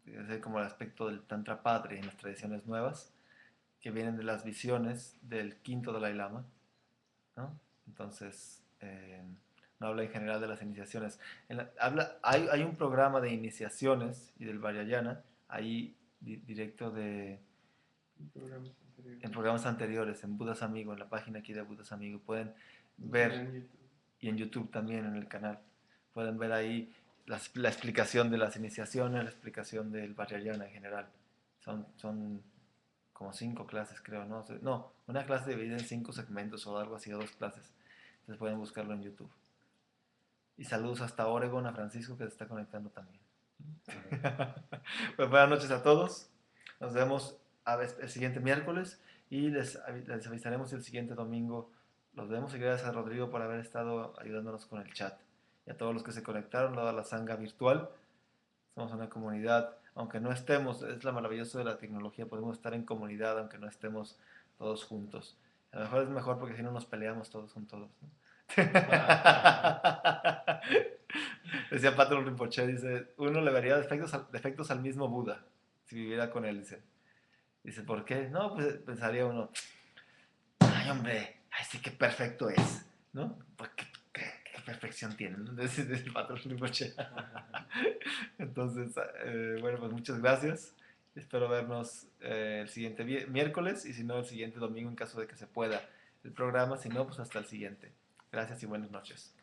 es como el aspecto del tantra padre en las tradiciones nuevas, que vienen de las visiones del quinto Dalai Lama, ¿no? Entonces, no habla en general de las iniciaciones. Hay un programa de iniciaciones y del Vajrayana, ahí directo Programas en anteriores. programas anteriores, en Budas Amigo, en la página aquí de Budas Amigo, pueden En ver, YouTube. y en YouTube también, en el canal, pueden ver ahí la explicación de las iniciaciones, la explicación del Vajrayana en general. Son como 5 clases, creo, ¿no? No, una clase dividida en 5 segmentos o algo así, o 2 clases. Entonces pueden buscarlo en YouTube. Y saludos hasta Oregon a Francisco que se está conectando también. Pues buenas noches a todos. Nos vemos el siguiente miércoles y les avisaremos el siguiente domingo. Los vemos y gracias a Rodrigo por haber estado ayudándonos con el chat. Y a todos los que se conectaron, dada la sanga virtual. Somos una comunidad, aunque no estemos, es lo maravilloso de la tecnología, podemos estar en comunidad aunque no estemos todos juntos. A lo mejor es mejor porque si no nos peleamos todos con todos, ¿no? Decía Patrón Rinpoche, dice, uno le vería defectos al mismo Buda si viviera con él, dice, ¿por qué? No, pues pensaría uno, ay hombre, ay sí que perfecto es, ¿no? Pues, ¿qué perfección tiene? ¿No? Dice el Patrón Rinpoche. Entonces, bueno, pues muchas gracias. Espero vernos el siguiente miércoles y si no, el siguiente domingo en caso de que se pueda el programa. Si no, pues hasta el siguiente. Gracias y buenas noches.